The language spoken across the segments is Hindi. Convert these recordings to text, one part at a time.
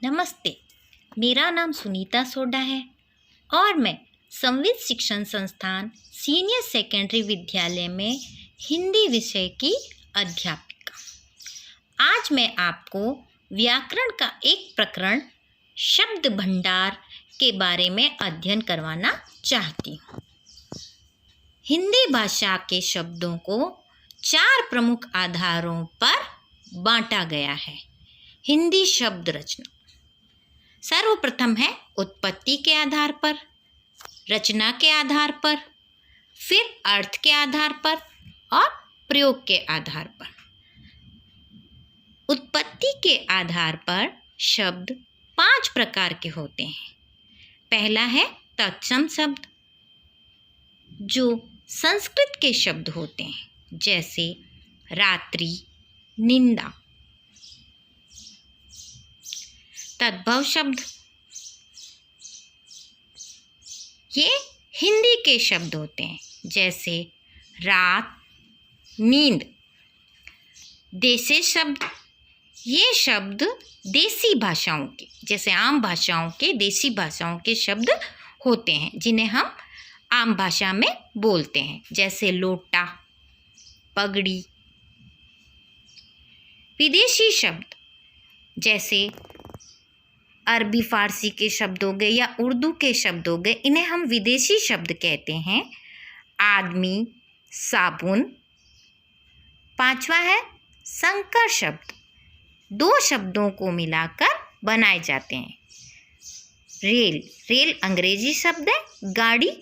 नमस्ते, मेरा नाम सुनीता सोडा है और मैं संवित शिक्षण संस्थान सीनियर सेकेंडरी विद्यालय में हिंदी विषय की अध्यापिका। आज मैं आपको व्याकरण का एक प्रकरण शब्द भंडार के बारे में अध्ययन करवाना चाहती हूँ। हिंदी भाषा के शब्दों को 4 प्रमुख आधारों पर बांटा गया है। हिंदी शब्द रचना सर्वप्रथम है उत्पत्ति के आधार पर, रचना के आधार पर, फिर अर्थ के आधार पर और प्रयोग के आधार पर। उत्पत्ति के आधार पर शब्द 5 प्रकार के होते हैं। पहला है तत्सम शब्द, जो संस्कृत के शब्द होते हैं, जैसे रात्रि, निंदा। तद्भव शब्द, ये हिंदी के शब्द होते हैं, जैसे रात, नींद। देशी शब्द, ये शब्द देसी भाषाओं के, जैसे आम भाषाओं के, देसी भाषाओं के शब्द होते हैं, जिन्हें हम आम भाषा में बोलते हैं, जैसे लोटा, पगड़ी। विदेशी शब्द, जैसे अरबी फारसी के शब्द हो गए या उर्दू के शब्द हो गए, इन्हें हम विदेशी शब्द कहते हैं। आदमी, साबुन। 5वां है संकर शब्द, 2 शब्दों को मिलाकर बनाए जाते हैं। रेल, रेल अंग्रेजी शब्द है, गाड़ी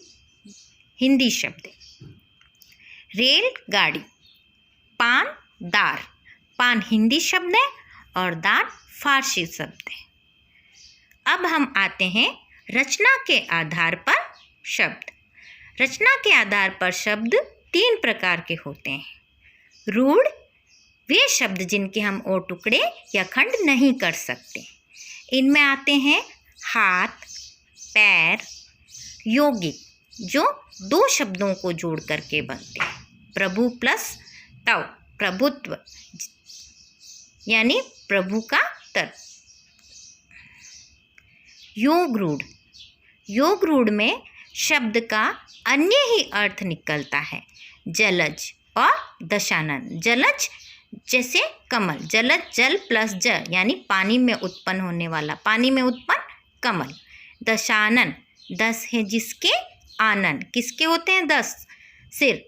हिंदी शब्द है। रेल गाड़ी। पान, दार। पान हिंदी शब्द है और दार फारसी शब्द है। अब हम आते हैं रचना के आधार पर शब्द। रचना के आधार पर शब्द 3 प्रकार के होते हैं। रूढ़, वे शब्द जिनके हम और टुकड़े या खंड नहीं कर सकते। इनमें आते हैं हाथ, पैर। यौगिक, जो 2 शब्दों को जोड़ करके बनते हैं। प्रभु प्लस तव, प्रभुत्व यानी प्रभु का तत्व। योग रूढ़, योग रूढ़ में शब्द का अन्य ही अर्थ निकलता है। जलज और दशानन। जलज जैसे कमल, जलज जल प्लस ज यानी पानी में उत्पन्न होने वाला, पानी में उत्पन्न कमल। दशानन, 10 है जिसके आनन, किसके होते हैं 10? सिर,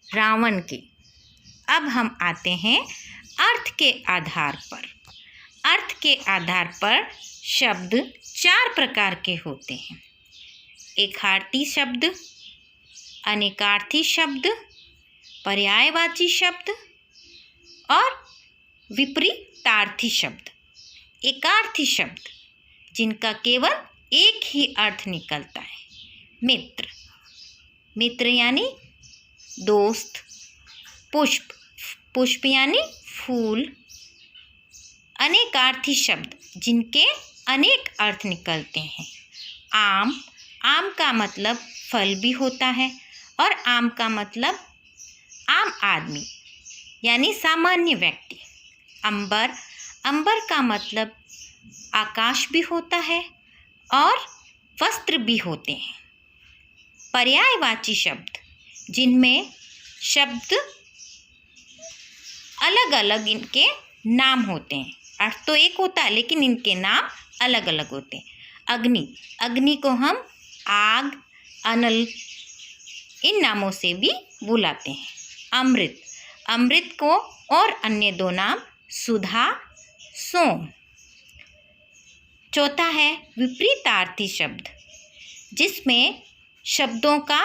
रावण के। अब हम आते हैं अर्थ के आधार पर। अर्थ के आधार पर शब्द 4 प्रकार के होते हैं। एकार्थी शब्द, अनेकार्थी शब्द, पर्यायवाची शब्द और विपरीतार्थी शब्द। एकार्थी शब्द, जिनका केवल एक ही अर्थ निकलता है। मित्र, मित्र यानी दोस्त। पुष्प, पुष्प यानी फूल। अनेकार्थी शब्द, जिनके अनेक अर्थ निकलते हैं। आम, आम का मतलब फल भी होता है और आम का मतलब आम आदमी यानी सामान्य व्यक्ति। अंबर, अंबर का मतलब आकाश भी होता है और वस्त्र भी होते हैं। पर्यायवाची शब्द, जिनमें शब्द अलग अलग इनके नाम होते हैं। अर्थ तो एक होता है लेकिन इनके नाम अलग अलग होते हैं। अग्नि, अग्नि को हम आग, अनल इन नामों से भी बुलाते हैं। अमृत, अमृत को और अन्य 2 नाम सुधा, सोम। चौथा है विपरीतार्थी शब्द, जिसमें शब्दों का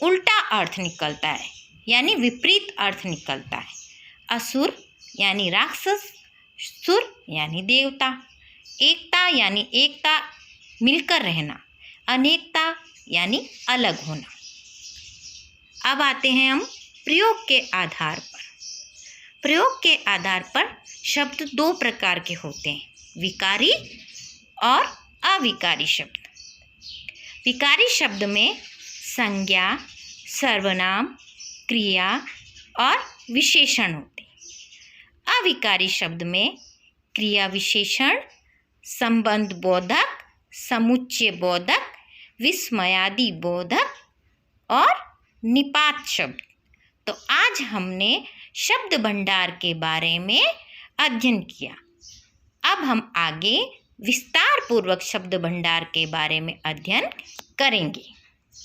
उल्टा अर्थ निकलता है यानी विपरीत अर्थ निकलता है। असुर यानी राक्षस, सुर यानी देवता। एकता यानी एकता, मिलकर रहना। अनेकता यानी अलग होना। अब आते हैं हम प्रयोग के आधार पर। प्रयोग के आधार पर शब्द 2 प्रकार के होते हैं, विकारी और अविकारी शब्द। विकारी शब्द में संज्ञा, सर्वनाम, क्रिया और विशेषण होते हैं। अविकारी शब्द में क्रिया विशेषण, संबंध बोधक, समुच्चय बोधक, विस्मयादि बोधक और निपात शब्द। तो आज हमने शब्द भंडार के बारे में अध्ययन किया। अब हम आगे विस्तार पूर्वक शब्द भंडार के बारे में अध्ययन करेंगे।